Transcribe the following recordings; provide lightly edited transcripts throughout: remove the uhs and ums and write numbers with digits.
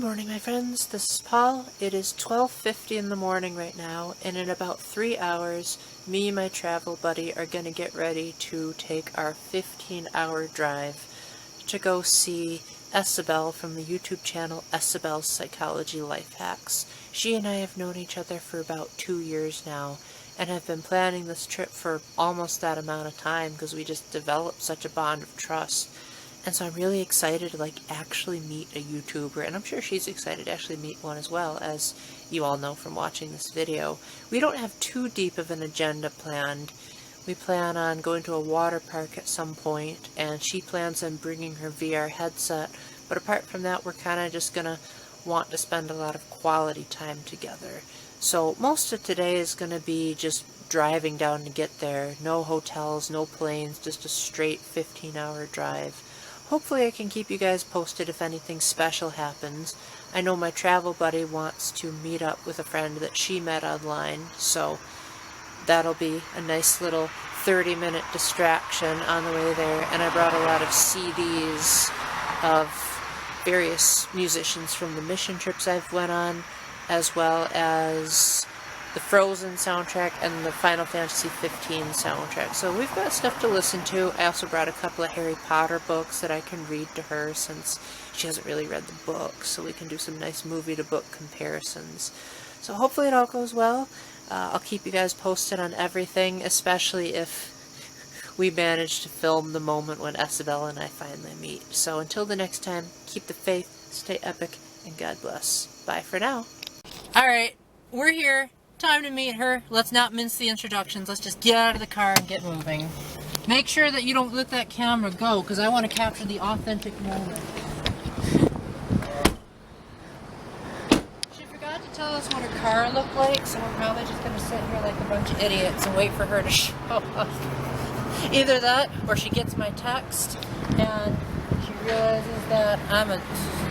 morning, my friends. This is Paul. It is 12:50 in the morning right now, and in about 3 hours, me and my travel buddy are going to get ready to take our 15-hour drive to go see Esabelle from the YouTube channel Esabelle's Psychology Life Hacks. She and I have known each other for about 2 years now, and have been planning this trip for almost that amount of time because we just developed such a bond of trust. And so I'm really excited to actually meet a YouTuber, and I'm sure she's excited to actually meet one as well, as you all know from watching this video. We don't have too deep of an agenda planned. We plan on going to a water park at some point, and she plans on bringing her VR headset, but apart from that, we're kind of just going to want to spend a lot of quality time together. So most of today is going to be just driving down to get there. No hotels, no planes, just a straight 15-hour drive. Hopefully I can keep you guys posted if anything special happens. I know my travel buddy wants to meet up with a friend that she met online, so that'll be a nice little 30-minute distraction on the way there. And I brought a lot of CDs of various musicians from the mission trips I've went on, as well as the Frozen soundtrack and the Final Fantasy 15 soundtrack. So we've got stuff to listen to. I also brought a couple of Harry Potter books that I can read to her since she hasn't really read the books, so we can do some nice movie-to-book comparisons. So hopefully it all goes well. I'll keep you guys posted on everything, especially if we manage to film the moment when Esabelle and I finally meet. So until the next time, keep the faith, stay epic, and God bless. Bye for now. Alright, we're here. Time to meet her. Let's not mince the introductions. Let's just get out of the car and get moving. Make sure that you don't let that camera go, because I want to capture the authentic moment. She forgot to tell us what her car looked like, so we're probably just going to sit here like a bunch of idiots and wait for her to show up. Either that, or she gets my text, and she realizes that I'm a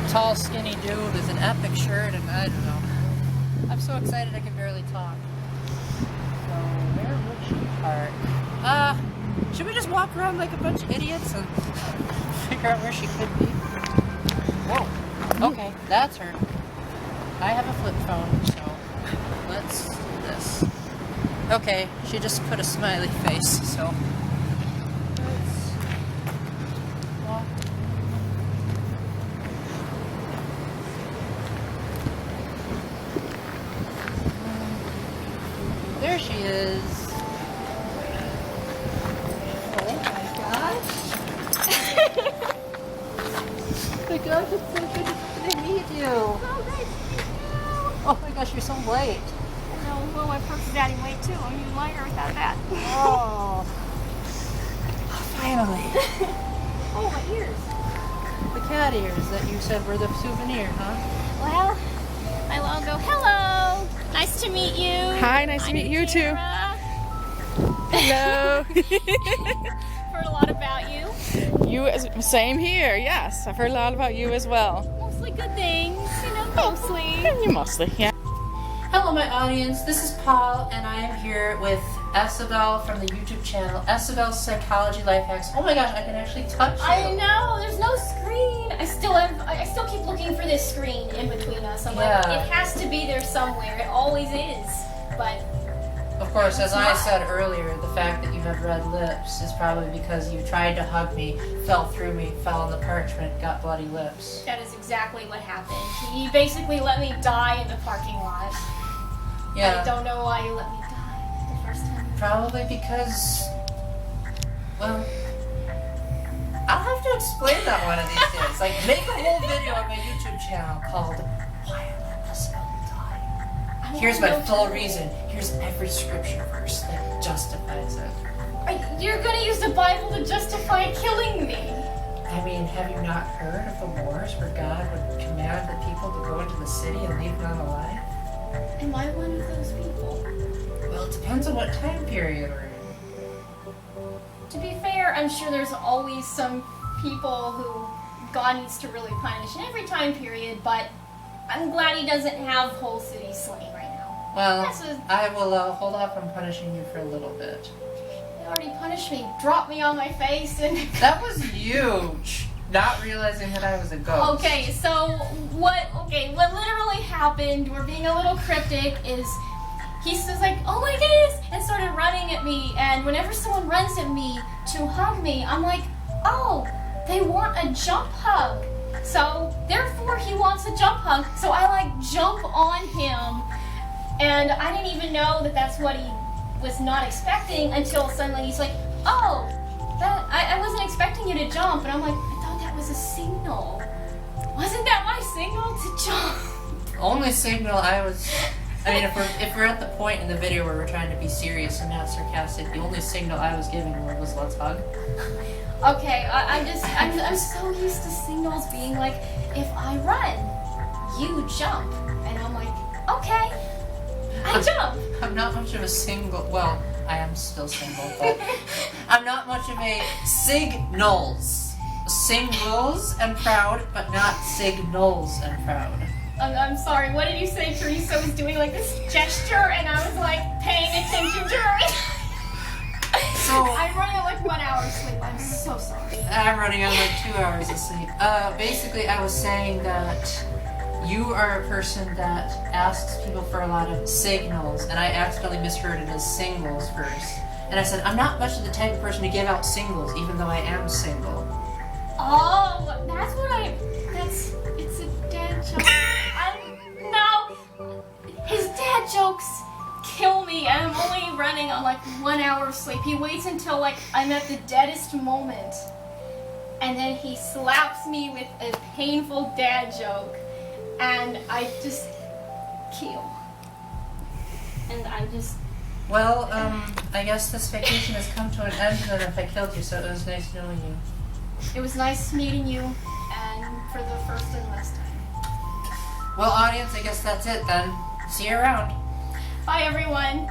tall, skinny dude with an epic shirt, and I don't know. I'm so excited I can barely talk. So, where would she park? Should we just walk around like a bunch of idiots and figure out where she could be? Whoa. Okay, that's her. I have a flip phone, so let's do this. Okay, she just put a smiley face, so let's walk. There she is. Oh my gosh. Oh my gosh, it's so good to meet you. Oh, nice to meet you. Oh my gosh, you're so light. I know, well, my purse is adding weight too. I'm even lighter without that. Oh. Finally. Oh, my ears. The cat ears that you said were the souvenir, huh? Well, my logo. Hello. Nice to meet you. Hi, nice to meet you too. Hello. Heard a lot about you. Same here, yes. I've heard a lot about you as well. Mostly good things, mostly. You mostly, yeah. Hello, my audience. This is Paul, and I am here with Esabelle from the YouTube channel Esabelle's Psychology Life Hacks. Oh my gosh, I can actually touch you. I know. There's no screen. I still keep looking for this screen in between us. I'm like, it has to be there somewhere. It always is. But of course, as I said earlier, the fact that you have red lips is probably because you tried to hug me, fell through me, fell on the parchment, got bloody lips. that is exactly what happened. He basically let me die in the parking lot. Yeah. I don't know why you let me die the first time. Probably because, well, I'll have to explain that one of these days. Like, make a whole video on my YouTube channel called Why I Let Esabelle Die. Here's my full reason. Here's every scripture verse that justifies it. You're gonna use the Bible to justify killing me. I mean, have you not heard of the wars where God would command the people to go into the city and leave none alive? Am I one of those people? Well, it depends on what time period we're in. To be fair, I'm sure there's always some people who God needs to really punish in every time period, but I'm glad he doesn't have whole cities slain right now. Well, I will hold off on punishing you for a little bit. They already punished me, dropped me on my face, and... That was huge. not realizing that I was a ghost. Okay, so what literally happened, we're being a little cryptic, is he says like, oh my goodness, and started running at me, and whenever someone runs at me to hug me, I'm like, oh, they want a jump hug. So therefore he wants a jump hug, so I like jump on him, and I didn't even know that that's what he was not expecting until suddenly he's like, oh, I wasn't expecting you to jump, and I'm like, I thought that was a signal. Wasn't that my signal to jump? Only signal I mean, if we're at the point in the video where we're trying to be serious and not sarcastic, the only signal I was giving was let's hug. Okay, I'm so used to signals being like, if I run, you jump, and I'm like, okay, I jump. I'm not much of a single. Well, I am still single, but I'm not much of a signals. Singles and proud, but not signals and proud. I'm sorry, what did you say? Teresa was doing like this gesture, and I was like paying attention to her. So I'm running on like 1 hour sleep. I'm so sorry. I'm running on like 2 hours of sleep. Basically, I was saying that you are a person that asks people for a lot of signals, and I accidentally misheard it as singles first. And I said, I'm not much of the type of person to give out singles, even though I am single. Oh, that's what it's a dad joke. No, his dad jokes kill me, and I'm only running on like 1 hour of sleep. He waits until like I'm at the deadest moment, and then he slaps me with a painful dad joke, and I just kill. And I just... Well, I guess this vacation has come to an end, and if I killed you, so it was nice knowing you. It was nice meeting you, and for the first and last time. Well, audience, I guess that's it then. See you around. Bye, everyone.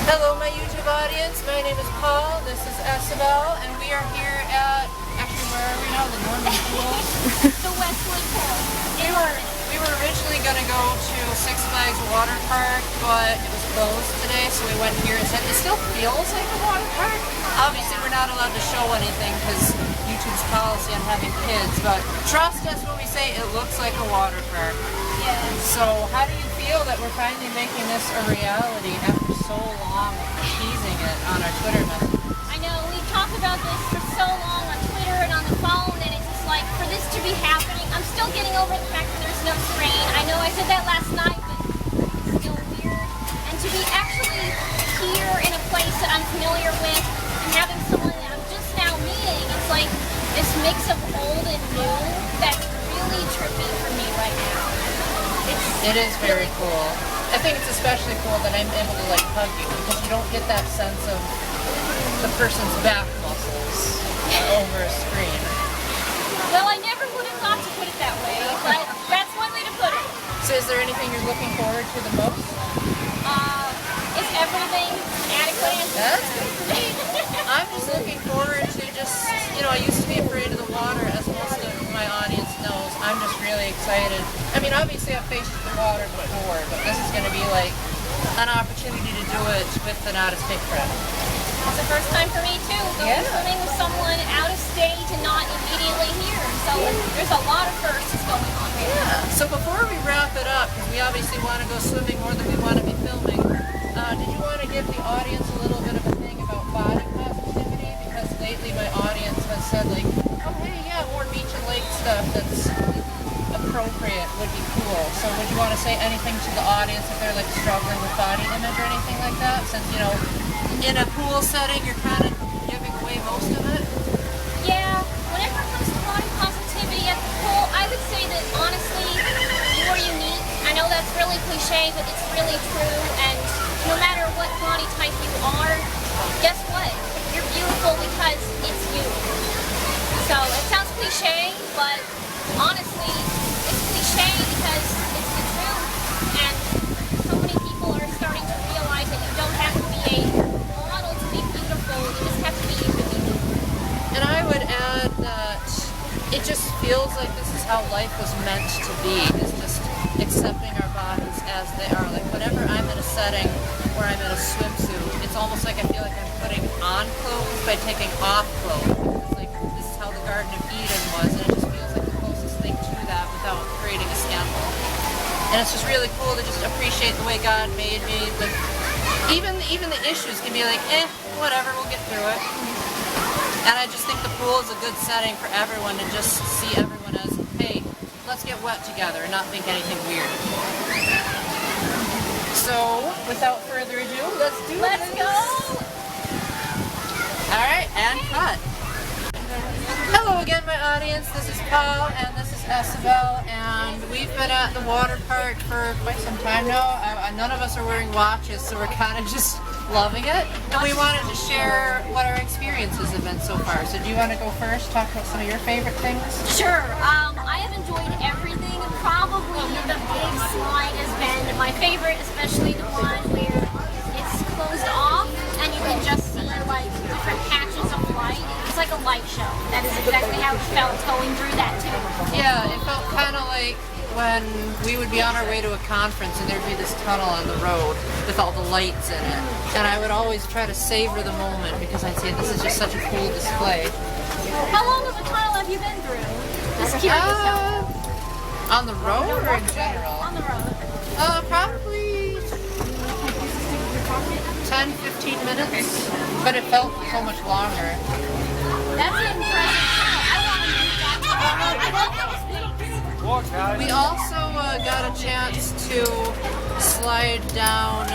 Hello, my YouTube audience. My name is Paul. This is Esabelle, and we are here at, actually, where are we now? The Norman Pool. The Westwood Pool. We were originally going to go to Six Flags Water Park, but it was closed today, so we went here and said, it still feels like a water park. Obviously, we're not allowed to show anything because YouTube's policy on having kids, but trust us when we say it looks like a water park. Yes. So, how do you feel that we're finally making this a reality after so long of teasing it on our Twitter message? I know, we talked about this for so long on Twitter and on the phone, and it's just like, for this to be happening, I'm still getting over the fact that there's no terrain. I know I said that last night, but it's still weird. And to be actually here in a place that I'm familiar with and having someone that I'm just now meeting, it's like this mix of old and new that's really trippy for me right now. It is very cool. I think it's especially cool that I'm able to like hug you because you don't get that sense of the person's back muscles over a screen. Well, I never would have thought to put it that way, but that's one way to put it. So is there anything you're looking forward to the most? Is everything adequate answer? That's good for me. I'm just looking forward to just, I used to be afraid of the water, as most of my audience knows. I'm just really excited. I mean, obviously I've faced the water before, but this is going to be like an opportunity to do it with the not as big friend. It's the first time for me too, going swimming with someone out of state and not immediately here. So there's a lot of firsts going on here. Yeah. So before we wrap it up, because we obviously want to go swimming more than we want to be filming, did you want to give the audience a little bit of a thing about body positivity? Because lately my audience has said like, oh hey, yeah, more beach and lake stuff that's appropriate would be cool. So would you want to say anything to the audience if they're like struggling with body image or anything like that? Since, in a pool setting, you're kind of giving away most of it. Yeah, whenever it comes to body positivity at the pool, I would say that honestly, you are unique. I know that's really cliche, but it's really true. And no matter what body type you are, guess what? You're beautiful because it's you. So it sounds cliche, but honestly, it's cliche because it's the truth. And so many people are starting to I would add that it just feels like this is how life was meant to be, is just accepting our bodies as they are. Like whenever I'm in a setting where I'm in a swimsuit, it's almost like I feel like I'm putting on clothes by taking off clothes. It's like this is how the Garden of Eden was, and it just feels like the closest thing to that without creating a scandal. And it's just really cool to just appreciate the way God made me. But even the issues can be like, whatever, we'll get through it. And I just think the pool is a good setting for everyone to just see everyone as, hey, let's get wet together and not think anything weird. So, without further ado, let's do it. Let's go! Alright, and cut. Hello again, my audience. This is Paul, and this is Esabelle, and we've been at the water park for quite some time now. None of us are wearing watches, so we're kind of just loving it. And we wanted to share what our experiences have been so far. So do you want to go first, talk about some of your favorite things? Sure. I have enjoyed everything. Probably the big slide has been my favorite, especially the one where it's closed off and you can just see like different patches of light. It's like a light show. That is exactly how it felt going through that too. Yeah, it felt kind of like when we would be on our way to a conference and there'd be this tunnel on the road with all the lights in it. And I would always try to savor the moment because I'd say this is just such a cool display. How long of a tunnel have you been through? Just curious. On the road or in general? On the road. Probably 10-15 minutes, but it felt so much longer. That's impressive. We also got a chance to slide down.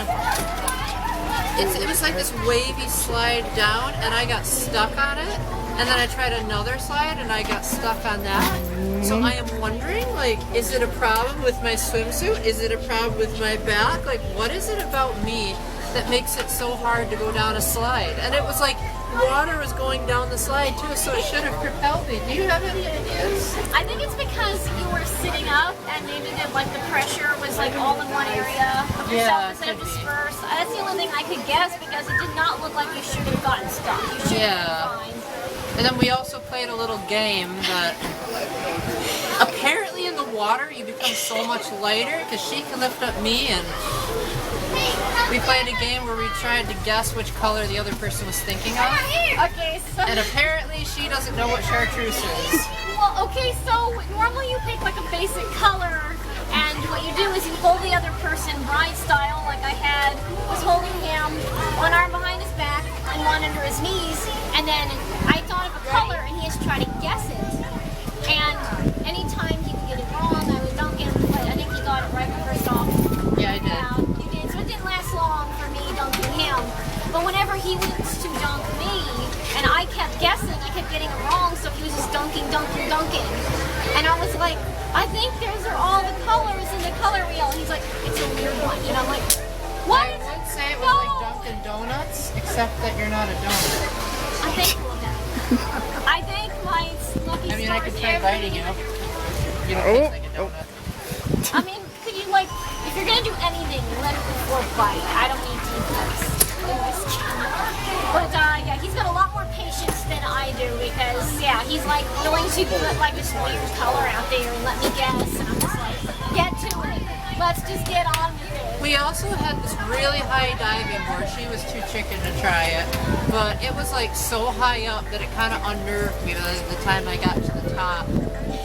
It was like this wavy slide down, and I got stuck on it. And then I tried another slide, and I got stuck on that. So I am wondering, like, is it a problem with my swimsuit? Is it a problem with my back? Like, what is it about me that makes it so hard to go down a slide? And it was like water was going down the slide too, so it should have propelled me. Do you have any ideas? I think it's because you were sitting up and maybe the pressure was like all in one area of yourself instead of dispersed. That's the only thing I could guess because it did not look like you should have gotten stuck. You should have been fine. And then we also played a little game that apparently in the water you become so much lighter because she can lift up me, and we played a game where we tried to guess which color the other person was thinking of. Okay, so... And apparently she doesn't know what chartreuse is. Well, okay, so normally you pick like a basic color, and what you do is you hold the other person bride style, like I was holding him, one arm behind his back and one under his knees, and then I thought of a color and he has to try to guess it. And anytime he would get it wrong, I would dunk him, but I think he got it right the first off. Yeah, I did. You did, so it didn't last long for me dunking him. But whenever he went to dunk me, and I kept guessing, I kept getting it wrong, so he was just dunking. And I was like, I think those are all the colors in the color wheel. And he's like, it's a weird one. And I'm like, what? I would say it was like Dunkin' Donuts, except that you're not a donut. I'm thankful of that. I think my lucky I could try stars biting you. You don't taste like a donut. I mean, could you if you're gonna do anything, let it before bite. I don't need teeth. But yeah, he's got a lot more patience than I do because he's like willing to put like this weird color out there and let me guess, and I'm just like, get to it. Let's just get on with it. We also had this really high diving board. She was too chicken to try it, but it was like so high up that it kind of unnerved me by the time I got to the top.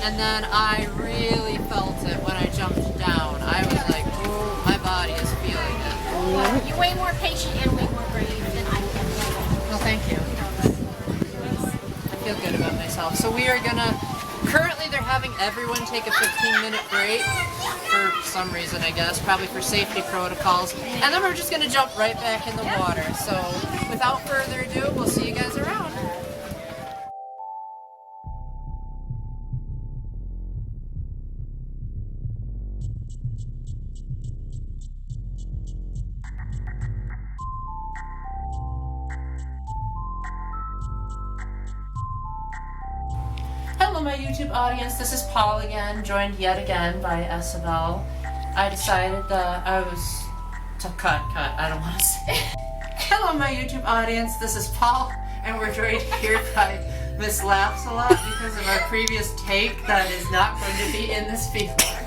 And then I really felt it when I jumped down. I was like, oh, my body is feeling it. You're way more patient and way more brave than I am. Well, thank you. I feel good about myself. So we are gonna, currently they're having everyone take a 15-minute break for some reason, I guess, probably for safety protocols. And then we're just gonna jump right back in the water. So without further ado, we'll see you guys around. Hello my YouTube audience, this is Paul again, joined yet again by Esabelle. I decided that I was to cut, I don't want to say. Hello my YouTube audience, this is Paul, and we're joined here by Miss laughs a lot because of our previous take that is not going to be in this feedback.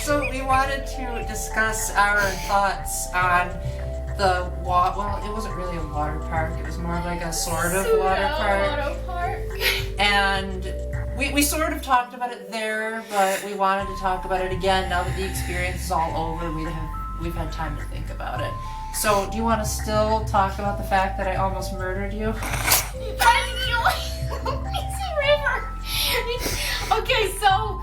So we wanted to discuss our thoughts on the well, it wasn't really a water park. It was more of like a sort of water park. And we sort of talked about it there, but we wanted to talk about it again now that the experience is all over. We've had time to think about it. So, do you want to still talk about the fact that I almost murdered you? You tried to kill me. Lazy River. Okay, so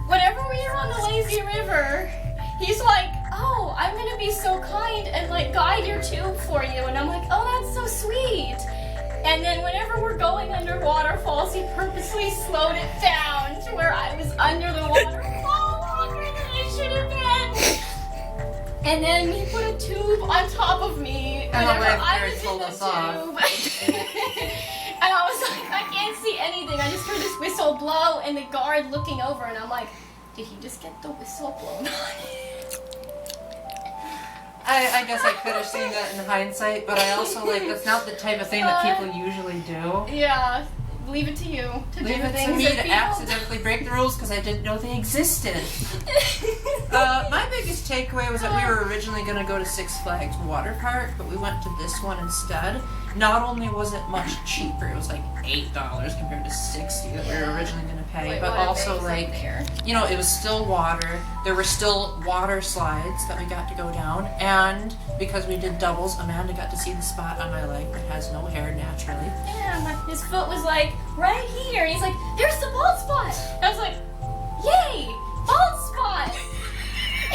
whenever we are on the lazy river, he's like, "Oh, I'm gonna be so kind and like guide your tube for you," and I'm like, "Oh, that's so sweet." And then whenever we're going under waterfalls, he purposely slowed it down to where I was under the waterfall longer than I should have been. And then he put a tube on top of me whenever I was in the tube. And I was like, I can't see anything. I just heard this whistle blow and the guard looking over, and I'm like, did he just get the whistle blown on? I guess I could have seen that in hindsight, but I also that's not the type of thing that people usually do. Yeah, leave it to you to leave do the it things to me that to people accidentally break the rules because I didn't know they existed. My biggest takeaway was that we were originally going to go to Six Flags Water Park, but we went to this one instead. Not only was it much cheaper, it was like $8 compared to $60 that we were originally going to pay, but also it was still water. There were still water slides that we got to go down, and because we did doubles, Amanda got to see the spot on my leg that has no hair naturally. Yeah, his foot was like right here. He's like, there's the bald spot. I was like, yay, bald spot.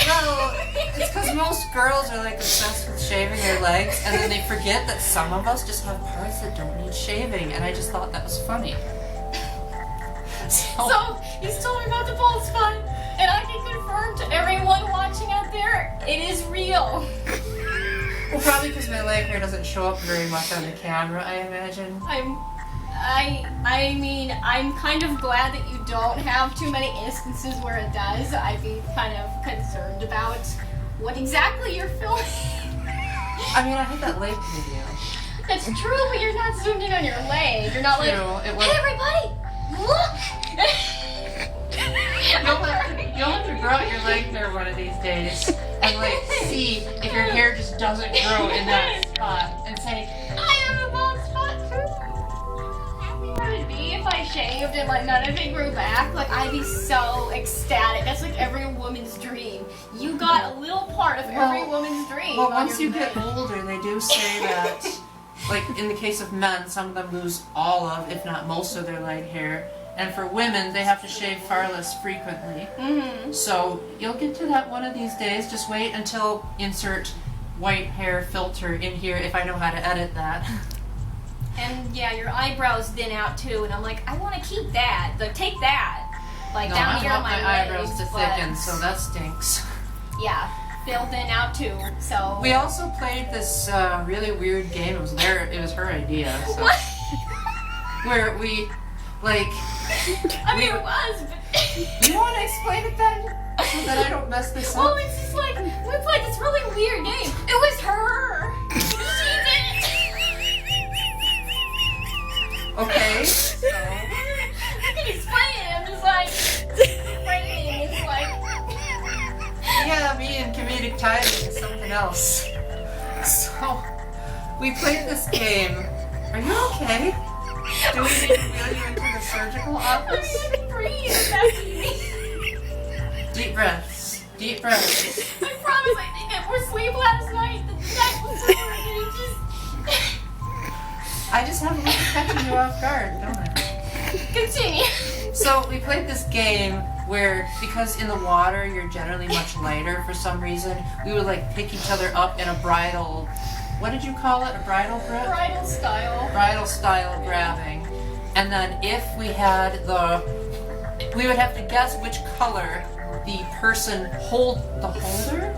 Well, it's because most girls are like obsessed with shaving their legs, and then they forget that some of us just have parts that don't need shaving, and I just thought that was funny. So he's told me about the bald spot, and I can confirm to everyone watching out there, it is real. Well, probably because my leg hair doesn't show up very much on the camera, I imagine. I mean, I'm kind of glad that you don't have too many instances where it does. I'd be kind of concerned about what exactly you're filming. I mean, I had that leg video. That's true, but you're not zoomed in on your leg. You're not True, like, it was... hey everybody, look! You'll have to grow out your leg hair one of these days and see if your hair just doesn't grow in that spot and say, I have a bald spot too. How would it be if I shaved and none of it grew back? I'd be so ecstatic. That's every woman's dream. You got a little part of every woman's dream. Well, once you get older, they do say that, in the case of men, some of them lose all of, if not most of their leg hair. And for women, they have to shave far less frequently. Mm-hmm. So you'll get to that one of these days. Just wait until insert white hair filter in here if I know how to edit that. And yeah, your eyebrows thin out too. And I'm like, I want to keep that. Take that. Down here on my eyebrows legs, to thicken, so that stinks. Yeah, they'll thin out too. So we also played this really weird game. It was her idea. So. What? Where we. it was, but... You want to explain it then? So that I don't mess this up? Well, it's just we played this really weird game. It was her! She did it! Okay, so... I can explain it, I'm just framing, it's Yeah, me and comedic timing is something else. So, we played this game. Are you okay? Do we need to wheel you into the surgical office? I can't breathe. That's me. Deep breaths. Deep breaths. I promise I didn't get more sleep last night. The night before, and it just... I just have a way of catching you off guard, don't I? Continue. So we played this game where, because in the water you're generally much lighter for some reason, we would pick each other up in a bridal... What did you call it? A bridal grip? Bridal style. Bridal style grabbing. And then if we had we would have to guess which color the person the holder?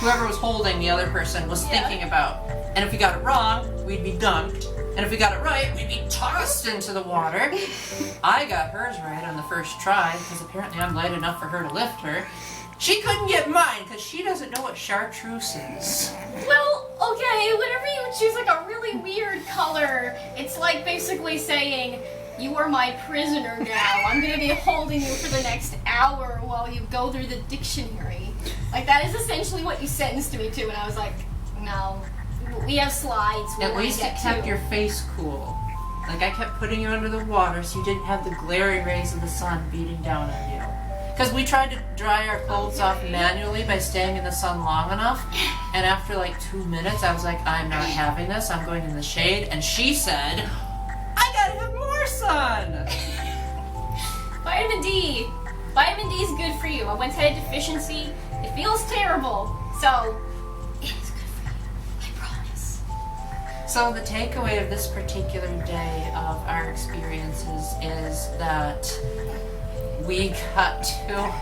Whoever was holding the other person was thinking about. And if we got it wrong, we'd be dunked. And if we got it right, we'd be tossed into the water. I got hers right on the first try, because apparently I'm light enough for her to lift her. She couldn't get mine, because she doesn't know what chartreuse is. Well, okay, whenever you choose like a really weird color, it's like basically saying, you are my prisoner now. I'm gonna be holding you for the next hour while you go through the dictionary. Like, that is essentially what you sentenced me to, and I was like, no. We have slides. At least it kept your face cool. Like, I kept putting you under the water so you didn't have the glaring rays of the sun beating down on you. Because we tried to dry our clothes off manually by staying in the sun long enough, and after like 2 minutes I was like, I'm not having this, I'm going in the shade, and she said, I gotta have more sun! Vitamin D. Vitamin D is good for you. I once had a deficiency. It feels terrible. So, it is good for you. I promise. So the takeaway of this particular day of our experiences is that we got to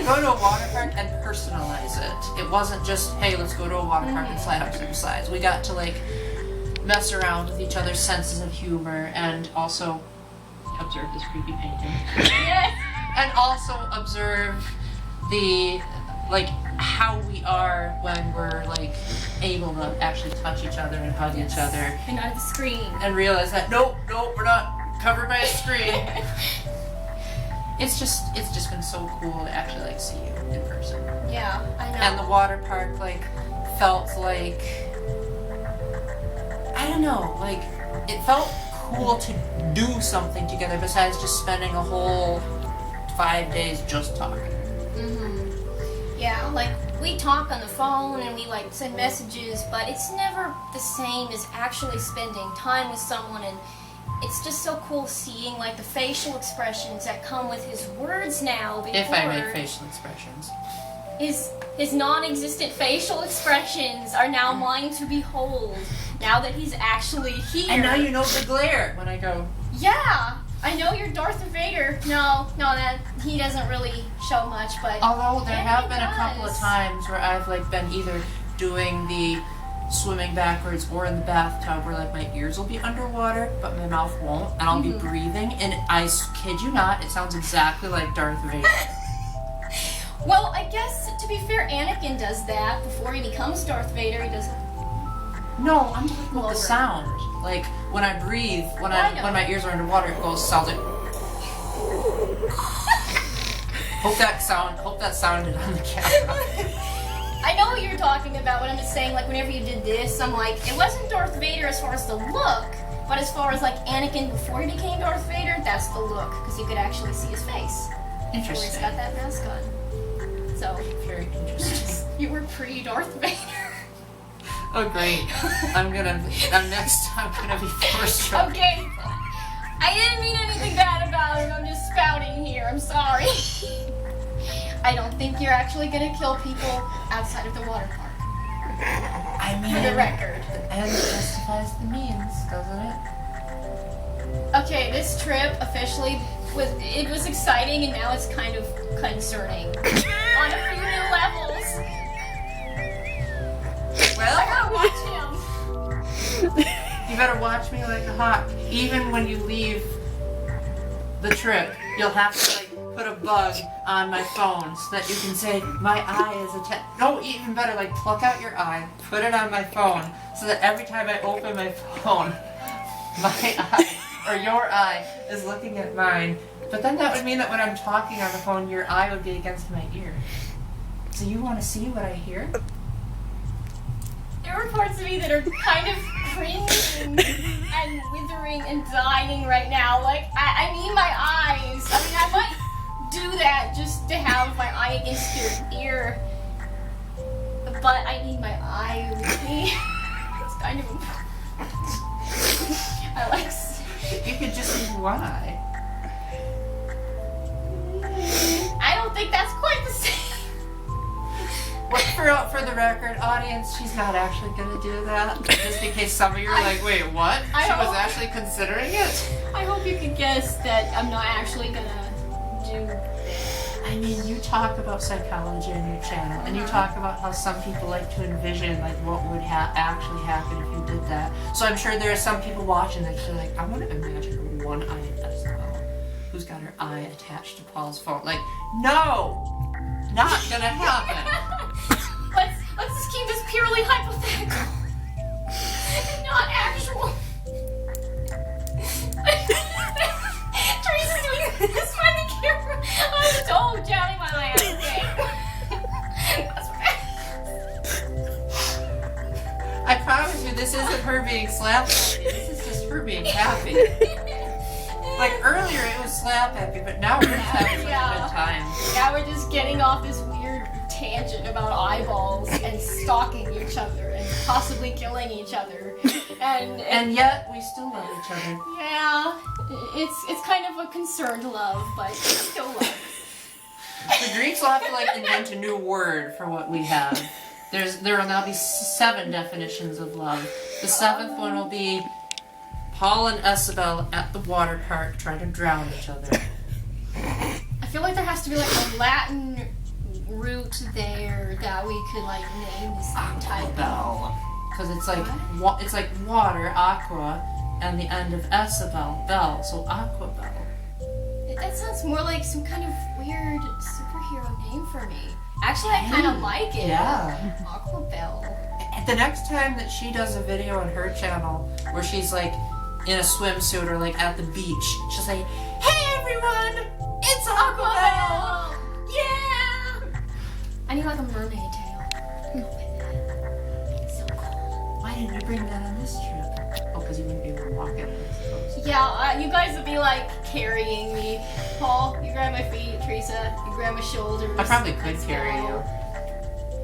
go to a water park and personalize it. It wasn't just, hey, let's go to a water park and slide up some slides. We got to like mess around with each other's senses of humor and also observe this creepy painting. Yes. And also observe the like how we are when we're like able to actually touch each other and hug each other. And not the screen. And realize that nope, we're not covered by a screen. It's just been so cool to actually like see you in person. Yeah, I know. And the water park like felt like, I don't know, like it felt cool to do something together besides just spending a whole 5 days just talking. Yeah, like we talk on the phone and we like send messages, but it's never the same as actually spending time with someone, and it's just so cool seeing like the facial expressions that come with his words now. If I make facial expressions. His non-existent facial expressions are now mine to behold, now that he's actually here. And now you know the glare when I go, yeah, I know you're Darth Vader. No, that he doesn't really show much, but although there yeah, have been a couple of times where I've like been either doing the swimming backwards or in the bathtub where like my ears will be underwater but my mouth won't, and I'll be breathing, and I kid you not, it sounds exactly like Darth Vader. Well, I guess to be fair, Anakin does that before he becomes Darth Vader. He does. No, I'm talking about the sound. Like when I breathe, when my ears are underwater, it sounds like. Hope that sounded on the camera. I know what you're talking about. What I'm just saying, like whenever you did this, I'm like, it wasn't Darth Vader as far as the look, but as far as like Anakin before he became Darth Vader, that's the look, because you could actually see his face. Interesting. He's got that mask on. So very interesting. You were pre-Darth Vader. Oh great! Next I'm gonna be forced to. Okay. I didn't mean anything bad about him. I'm just spouting here. I'm sorry. I don't think you're actually gonna kill people outside of the water park. I mean, for the record. The end justifies the means, doesn't it? Okay, this trip officially was exciting, and now it's kind of concerning on a few new levels. Well, I gotta watch him. You better watch me like a hawk. Even when you leave the trip, you'll have to like put a bug on my phone so that you can say my eye is attached. No, even better, like pluck out your eye, put it on my phone, so that every time I open my phone, my eye or your eye is looking at mine. But then that would mean that when I'm talking on the phone, your eye would be against my ear. So you want to see what I hear? There are parts of me that are kind of cringing and withering and dying right now. Like, I need my eyes. I mean, I might do that just to have my eye against your ear. But I need my eye with me. It's kind of important. I like... You could just use one eye. I don't think that's quite the same. For the record, audience, she's not actually going to do that. Just in case some of you are like, wait, what? She was actually considering it? I hope you could guess that I'm not actually going to do that. I mean, you talk about psychology on your channel, and you talk about how some people like to envision like what would actually happen if you did that. So I'm sure there are some people watching that are like, I want to imagine a one-eyed Esabelle who's got her eye attached to Paul's phone. Like, no, not gonna happen. Let's just keep this purely hypothetical, not actual. Teresa's doing this by the camera. I'm so drowning my land. Okay. That's right. I promise you, this isn't her being slap happy. This is just her being happy. Like earlier, it was slap happy, but now we're just having such a good time. Now we're just getting off this weird tangent about eyeballs and stalking each other and possibly killing each other. And yet we still love each other. Yeah, it's kind of a concerned love, but still love. The Greeks will have to like invent a new word for what we have. There will now be 7 definitions of love. The 7th one will be Paul and Esabelle at the water park trying to drown each other. I feel like there has to be like a Latin root there that we could like name this type of. Because it's like water, aqua, and the end of Esabelle, bell, so Aquabelle. That sounds more like some kind of weird superhero name for me. Actually, I kind of like it. Yeah. Aquabelle. The next time that she does a video on her channel where she's like in a swimsuit or like at the beach, she'll say, "Hey everyone, it's Aquabelle!" Yeah! I need like a mermaid tail. Go with it. It's so cool. Why didn't you bring that on this trip? Oh, because you wouldn't be able to walk in it, I suppose. Yeah, you guys would be like carrying me. Paul, you grab my feet. Teresa, you grab my shoulders. I probably could Let's carry go. you.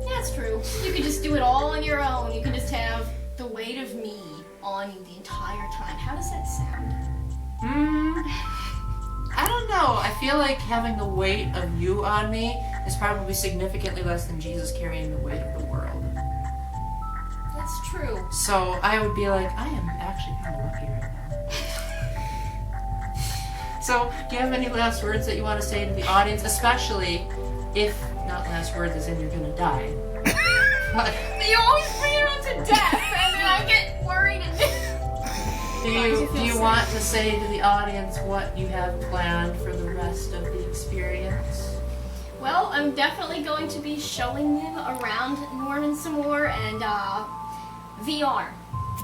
Yeah, it's true. You could just do it all on your own. You can just have the weight of me on you the entire time. How does that sound? I don't know. I feel like having the weight of you on me is probably significantly less than Jesus carrying the weight of the world. That's true. So I would be like, I am actually kind of lucky right now. So, do you have any last words that you want to say to the audience, especially if not last words as in you're gonna die? But You always bring it on to death, and then I get worried. do you want to say to the audience what you have planned for the rest of the experience? Well, I'm definitely going to be showing them around Norman some more and VR.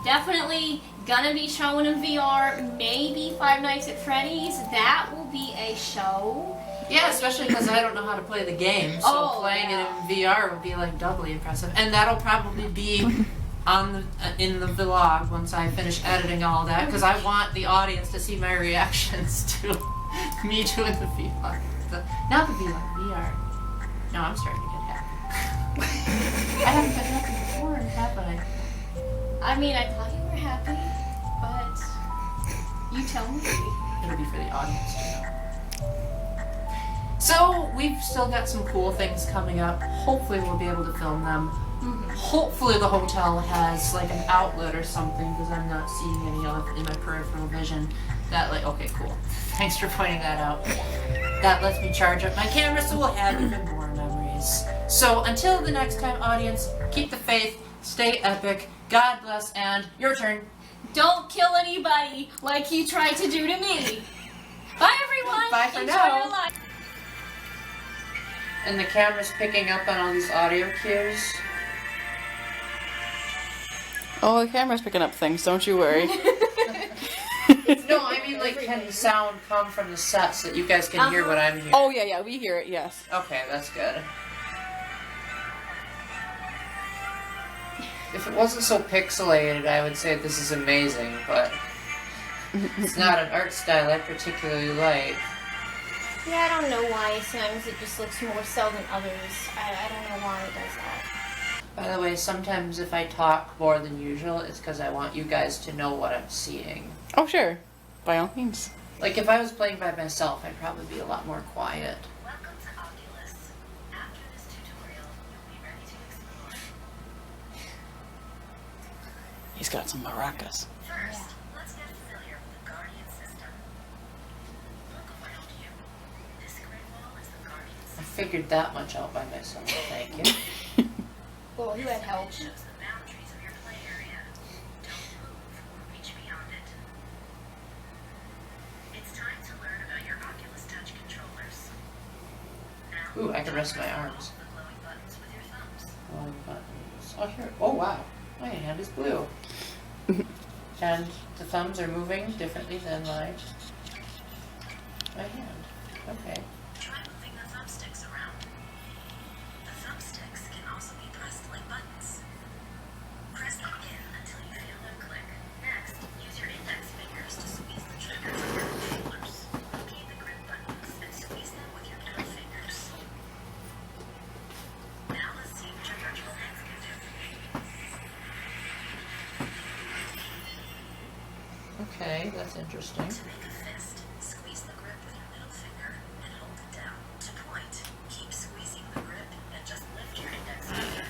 Definitely gonna be showing them VR. Maybe Five Nights at Freddy's. That will be a show. Yeah, especially because I don't know how to play the game, so playing it in VR would be like doubly impressive. And that'll probably be on in the vlog once I finish editing all that, because I want the audience to see my reactions to me doing the vlog. Not the vlog, VR. No, I'm starting to get happy. I haven't been happy before, have I? I mean, I thought you were happy, but you tell me. It'll be for the audience to know. So, we've still got some cool things coming up. Hopefully we'll be able to film them. Mm-hmm. Hopefully the hotel has like an outlet or something, because I'm not seeing any of in my peripheral vision. That like, okay, cool. Thanks for pointing that out. That lets me charge up my camera so we'll have even more memories. So until the next time, audience, keep the faith, stay epic, God bless, and your turn. Don't kill anybody like you tried to do to me. Bye, everyone. Bye for Enjoy now. your life. And the camera's picking up on all these audio cues. Oh, the camera's picking up things, don't you worry. No, I mean like, can the sound come from the set so that you guys can hear what I'm hearing? Oh, yeah, we hear it, yes. Okay, that's good. If it wasn't so pixelated, I would say this is amazing, but it's not an art style I particularly like. Yeah, I don't know why. Sometimes it just looks more so than others. I don't know why it does that. By the way, sometimes if I talk more than usual, it's because I want you guys to know what I'm seeing. Oh, sure. By all means. Like, if I was playing by myself, I'd probably be a lot more quiet. Welcome to Oculus. After this tutorial, you'll be ready to explore. He's got some maracas. First, let's get familiar with the Guardian system. Look around you. This grid wall is the Guardian figured that much out by myself. Thank you. Well, you had help. Shows the boundaries of your play area. Don't move or reach beyond it. It's time to learn about your Oculus Touch controllers. Now, Ooh, I can rest my arms. the glowing buttons with your thumbs. Glowing buttons. Oh, here. Oh, wow. My hand is blue. And the thumbs are moving differently than my hand. Okay. Try moving the thumbsticks around. The thumbsticks can also be pressed like buttons. Press them in until you feel them click. Next, use your index fingers to squeeze the triggers of your controllers. Locate the grip buttons and squeeze them with your middle fingers. Now let's see what your virtual hands can do. Okay, that's interesting. To make a fist, squeeze the grip with your middle finger and hold it down. To point, keep squeezing the grip and just lift your index finger.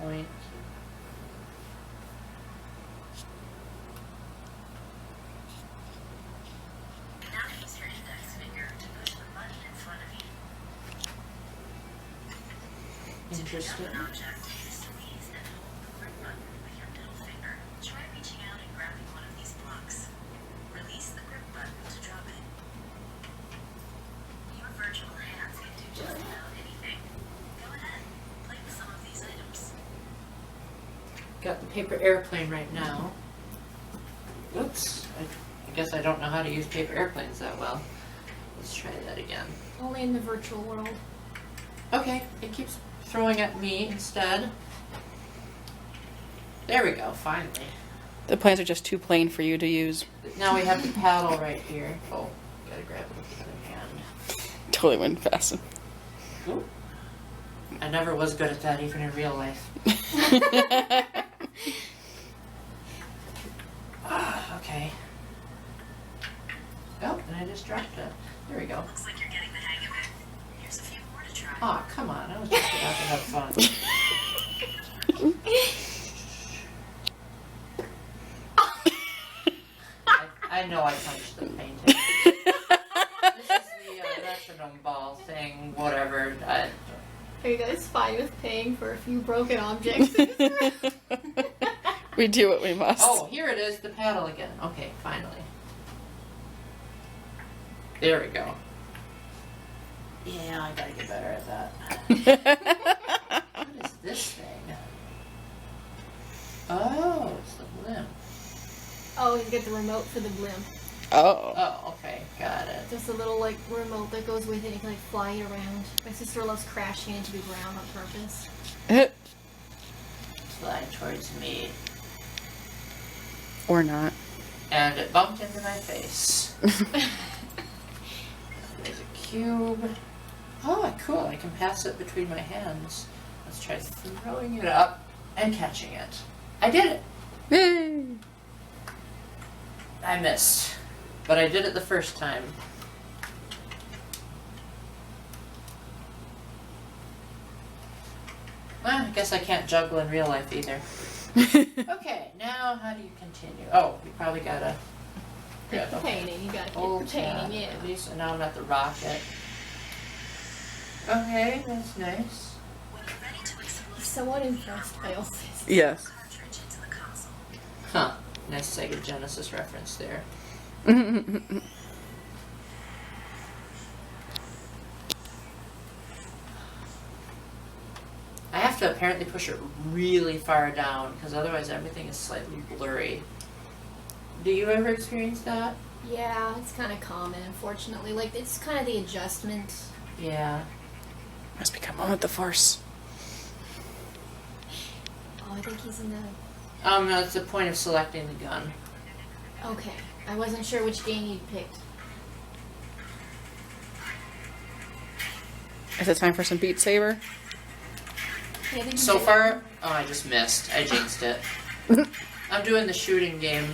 Point. Now use your index finger to push the button in front of you. To pick Interesting. up an object, squeeze and hold the grip button with your middle finger. Try reaching out and grabbing one of these blocks. Release the grip button to drop it. Your virtual hands can do just about anything. Go ahead, play with some of these items. Got the paper airplane right now. Oops. I guess I don't know how to use paper airplanes that well. Let's try that again. Only in the virtual world. Okay, it keeps throwing at me instead. There we go, finally. The planes are just too plain for you to use. Now we have the paddle right here. Oh, gotta grab it with the other hand. Totally wouldn't fasten. Ooh. I never was good at that, even in real life. Okay. Oh, and I just dropped it. There we go. Looks like you're getting the hang of it. Here's a few more to try. Aw, come on. I was just about to have fun. I know I punched the painting. This is the metronome ball thing, whatever. Are you guys fine with paying for a few broken objects? We do what we must. Oh, here it is, the paddle again. Okay, finally. There we go. Yeah, I gotta get better at that. What is this thing? Oh, it's the blimp. Oh, you get the remote for the blimp. Oh. Oh, okay, got it. Just a little like remote that goes with it. You can like fly it around. My sister loves crashing into the ground on purpose. Fly towards me. Or not. And it bumped into my face. There's a cube. Oh, cool. I can pass it between my hands. Let's try throwing it up and catching it. I did it. Yay. I missed. But I did it the first time. Well, I guess I can't juggle in real life either. Okay, now how do you continue? Oh, you probably gotta... Pick the painting. You gotta pick Oh, the painting, yeah. At least, and now I'm at the rocket. Okay, that's nice. When you're ready to explode I'm somewhat impressed by all this. Yes. the cartridge into the console. Huh. Nice Sega Genesis reference there. I have to apparently push it really far down because otherwise everything is slightly blurry. Do you ever experience that? Yeah, it's kind of common, unfortunately. Like, it's kind of the adjustment. Yeah. Must become one with the force. Oh, I think he's in the... That's the point of selecting the gun. Okay. I wasn't sure which game you picked. Is it time for some Beat Saber? Yeah, I think So you did. far, oh, I just missed. I jinxed it. I'm doing the shooting game.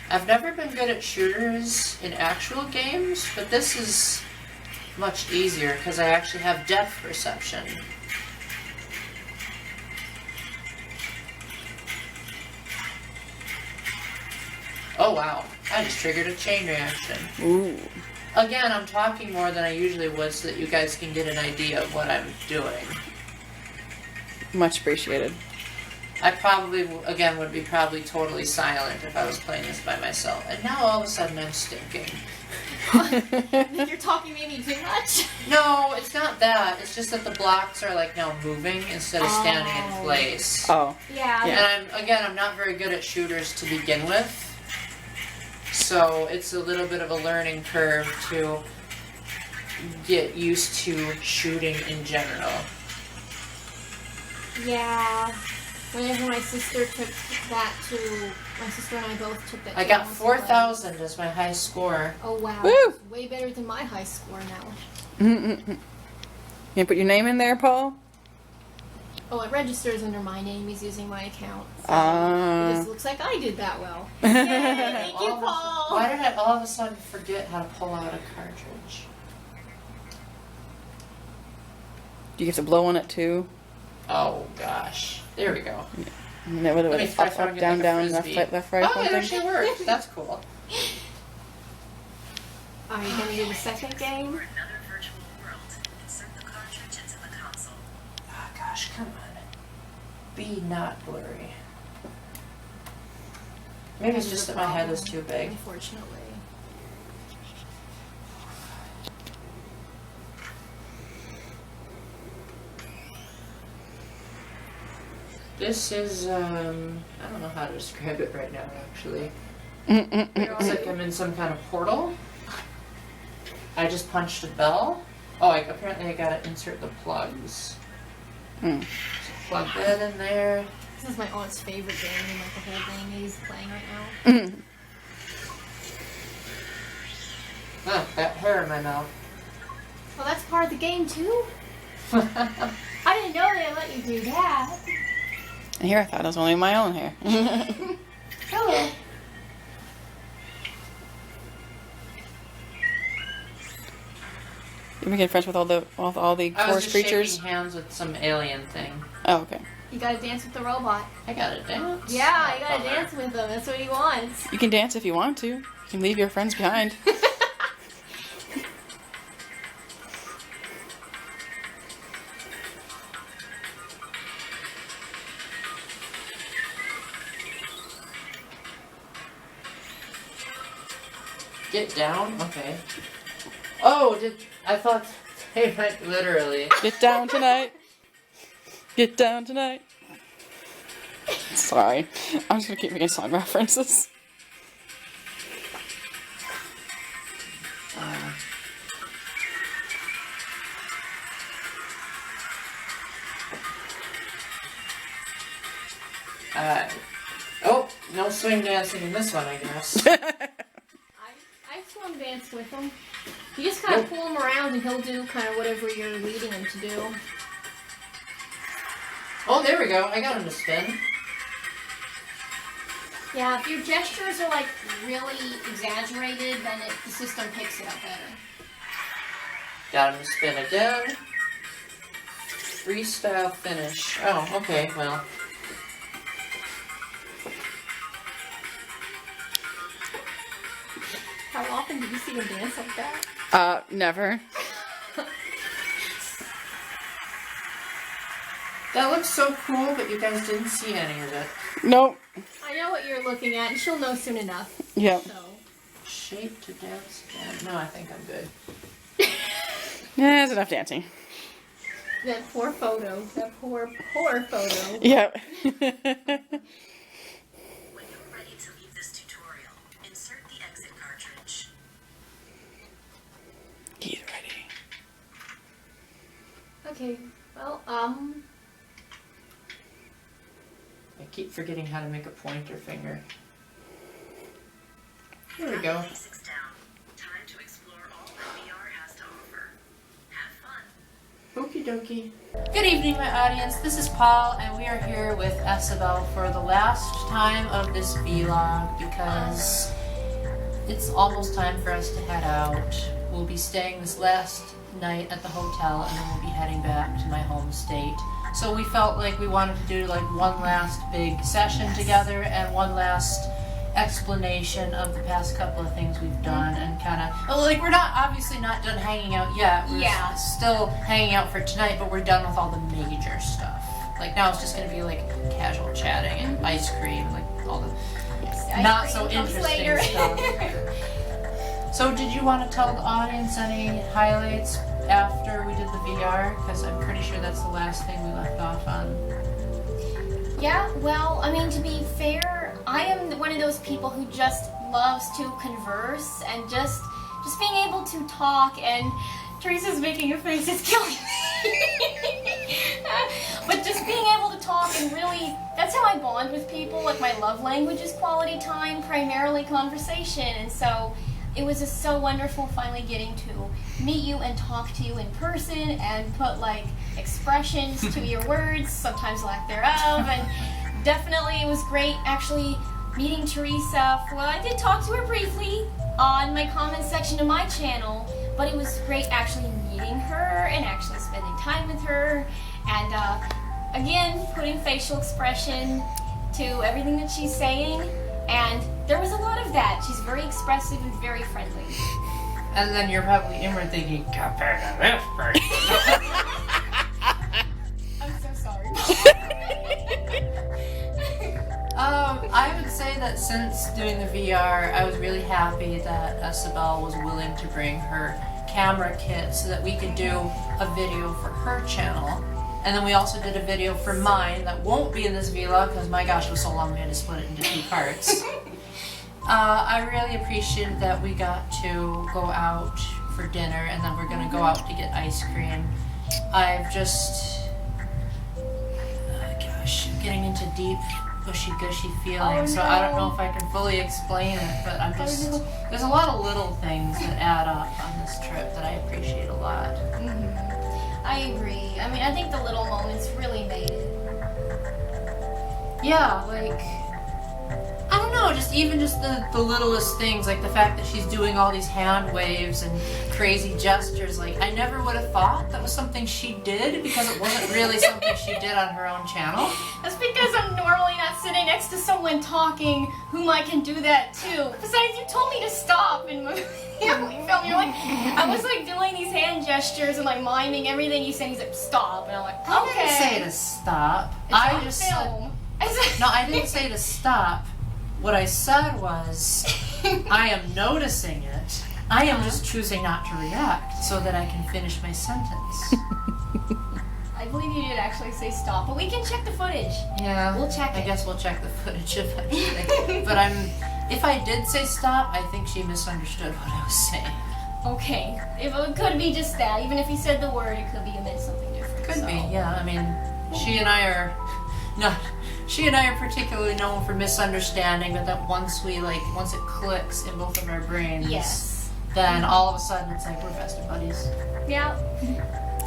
I've never been good at shooters in actual games, but this is much easier because I actually have depth perception. Oh wow, I just triggered a chain reaction. Ooh. Again, I'm talking more than I usually would so that you guys can get an idea of what I'm doing. Much appreciated. I probably, again, would be probably totally silent if I was playing this by myself. And now all of a sudden I'm stinking. You're talking maybe too much? No, it's not that. It's just that the blocks are like now moving instead of standing in place. Oh. Yeah. And I'm not very good at shooters to begin with. So it's a little bit of a learning curve to get used to shooting in general. Yeah. Whenever my sister took that to, my sister and I both took that to I got Alice 4,000 as my high score. Oh wow. Woo! That's way better than my high score now. You put your name in there, Paul? Oh, it registers under my name. He's using my account. So this looks like I did that well. Yay, thank you, Paul. Why did I all of a sudden forget how to pull out a cartridge? Do you get to blow on it too? Oh gosh. There we go. And then what Let me it try up, throwing up, it down, like a down, left, frisbee. right, left, right. Oh, it one actually thing? worked. That's cool. Are you going to do the second game? For another virtual world, insert the cartridge into the console. Oh gosh, come on. Be not blurry. Maybe it's just that my head is too big. Unfortunately. This is, I don't know how to describe it right now, actually. It looks like I'm in some kind of portal. I just punched a bell. Oh, apparently I gotta insert the plugs. So plug that in there. This is my aunt's favorite game, like the whole thing he's playing right now. Ah, got hair in my mouth. Well, that's part of the game too? I didn't know they let you do that. Here, I thought it was only my own hair. Hello. You became friends with all the I was forest just creatures? shaking hands with some alien thing. Oh, okay. You gotta dance with the robot. I gotta dance. Yeah, you gotta Bummer. dance with him. That's what he wants. You can dance if you want to. You can leave your friends behind. Get down? Okay. Oh, I thought they meant literally. Get down tonight. Get down tonight. Sorry. I'm just gonna keep making song references. Oh, no swing dancing in this one, I guess. I swim dance with him. You just kind of pull him around and he'll do kind of whatever you're leading him to do. Oh, there we go. I got him to spin. Yeah, if your gestures are like really exaggerated, then the system picks it up better. Got him to spin again. Freestyle finish. Oh, okay, well. How often do you see him dance like that? Never. That looks so cool, but you guys didn't see any of it. Nope. I know what you're looking at, and she'll know soon enough. Yep. So. Shape to dance again. No, I think I'm good. Yeah, there's enough dancing. That poor photo. That poor photo. Yep. When you're ready to leave this tutorial, insert the exit cartridge. He's ready. Okay, well, I keep forgetting how to make a pointer finger. There we go. Basics down. Time to explore all that VR has to offer. Have fun. Okie dokie. Good evening, my audience. This is Paul, and we are here with Esabelle for the last time of this vlog because it's almost time for us to head out. We'll be staying this last night at the hotel, and then we'll be heading back to my home state. So we felt like we wanted to do like one last big session together and one last explanation of the past couple of things we've done and kind of, like, we're not obviously not done hanging out yet. We're still hanging out for tonight, but we're done with all the major stuff. Like, now it's just going to be like casual chatting and ice cream, like all the not so interesting stuff. So did you want to tell the audience any highlights after we did the VR? Because I'm pretty sure that's the last thing we left off on. Yeah, well, I mean, to be fair, I am one of those people who just loves to converse and just being able to talk, and Teresa's making a face, it's killing me. But just being able to talk and really, that's how I bond with people. Like, my love language is quality time, primarily conversation, and so it was just so wonderful finally getting to meet you and talk to you in person and put, like, expressions to your words, sometimes lack thereof, and definitely it was great actually meeting Teresa. Well, I did talk to her briefly on my comment section of my channel, but it was great actually meeting her and actually spending time with her, and again, putting facial expression to everything that she's saying, and there was a lot of that. She's very expressive and very friendly. And then you're probably inward thinking, compared to this person. I'm so sorry. I would say that since doing the VR, I was really happy that Esabelle was willing to bring her camera kit so that we could do a video for her channel. And then we also did a video for mine that won't be in this vlog because, my gosh, it was so long we had to split it into 2 parts. I really appreciated that we got to go out for dinner, and then we're going to go out to get ice cream. I've just, getting into deep, gushy feelings, so I don't know if I can fully explain it, but I'm just, there's a lot of little things that add up on this trip that I appreciate a lot. I agree. I mean, I think the little moments really made it. Yeah, like, I don't know, just the littlest things, like the fact that she's doing all these hand waves and crazy gestures. Like, I never would have thought that was something she did because it wasn't really something she did on her own channel. That's because I'm normally not sitting next to someone talking whom I can do that too. Besides, you told me to stop in my film. You're like, I was like doing these hand gestures and like miming everything you said. He's like, stop, and I'm like, okay. I didn't say to stop. I just film. No, I didn't say to stop. What I said was, I am noticing it. I am just choosing not to react so that I can finish my sentence. I believe you did actually say stop, but we can check the footage. Yeah, we'll check it. I guess we'll check the footage eventually. But if I did say stop, I think she misunderstood what I was saying. Okay, it could be just that. Even if you said the word, it could be you meant something different. Could be, yeah. I mean, she and I are particularly known for misunderstanding, but that once it clicks in both of our brains, yes, then all of a sudden it's like we're best of buddies. Yeah.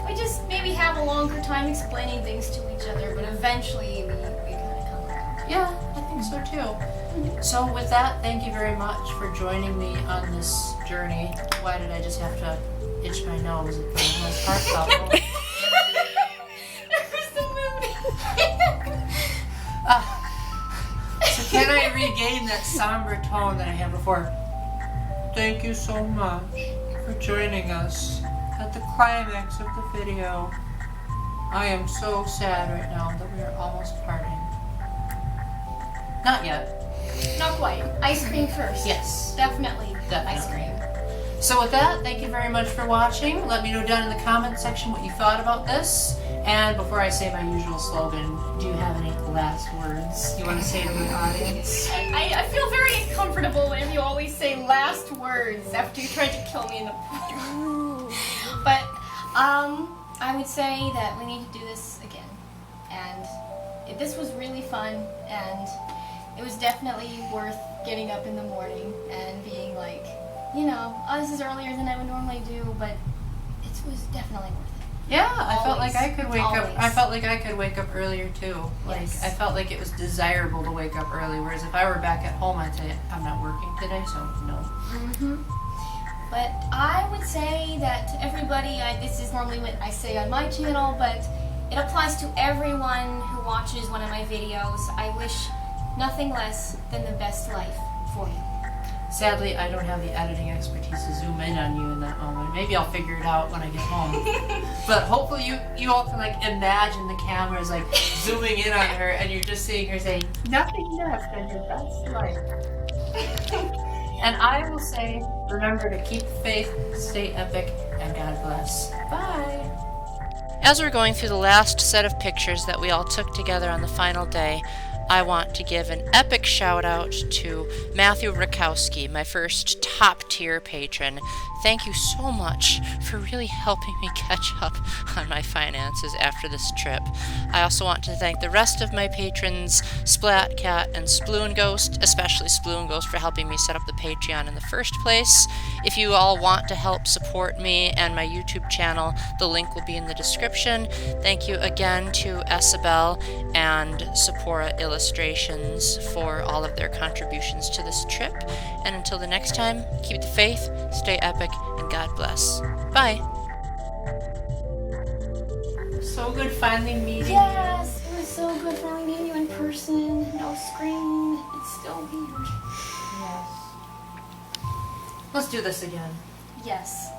We just maybe have a longer time explaining things to each other, but eventually we kind of come around. Yeah, I think so too. So with that, thank you very much for joining me on this journey. Why did I just have to itch my nose at the most heartfelt? So can I regain that somber tone that I had before? Thank you so much for joining us at the climax of the video. I am so sad right now that we are almost parting. Not yet. Not quite. Ice cream first. Yes. Definitely. Ice cream. So with that, thank you very much for watching. Let me know down in the comment section what you thought about this. And before I say my usual slogan, do you have any last words you want to say to the audience? I feel very comfortable when you always say last words after you tried to kill me in the pool. But I would say that we need to do this again. And this was really fun, and it was definitely worth getting up in the morning and being like, you know, oh, this is earlier than I would normally do, but it was definitely worth it. Yeah, I felt like I could wake up. Always. I felt like I could wake up earlier too. Like Yes. I felt like it was desirable to wake up early. Whereas if I were back at home, I'd say I'm not working today, so no. But I would say that to everybody, this is normally what I say on my channel, but it applies to everyone who watches one of my videos. I wish nothing less than the best life for you. Sadly, I don't have the editing expertise to zoom in on you in that moment. Maybe I'll figure it out when I get home. But hopefully you all can like imagine the cameras like zooming in on her and you're just seeing her saying, nothing left and your best life. And I will say, remember to keep the faith, stay epic, and God bless. Bye! As we're going through the last set of pictures that we all took together on the final day, I want to give an epic shout out to Matthew Rakowski, my first top tier patron. Thank you so much for really helping me catch up on my finances after this trip. I also want to thank the rest of my patrons, Splatcat and Sploon Ghost, especially Sploon Ghost for helping me set up the Patreon in the first place. If you all want to help support me and my YouTube channel, the link will be in the description. Thank you again to Esabelle and Sipporah Illustrations for all of their contributions to this trip. And until the next time, keep the faith, stay epic, and God bless. Bye! So good finally meeting Yes, it was so good finally meeting you in person. No screen. It's still weird. you. Yes. Let's do this again. Yes.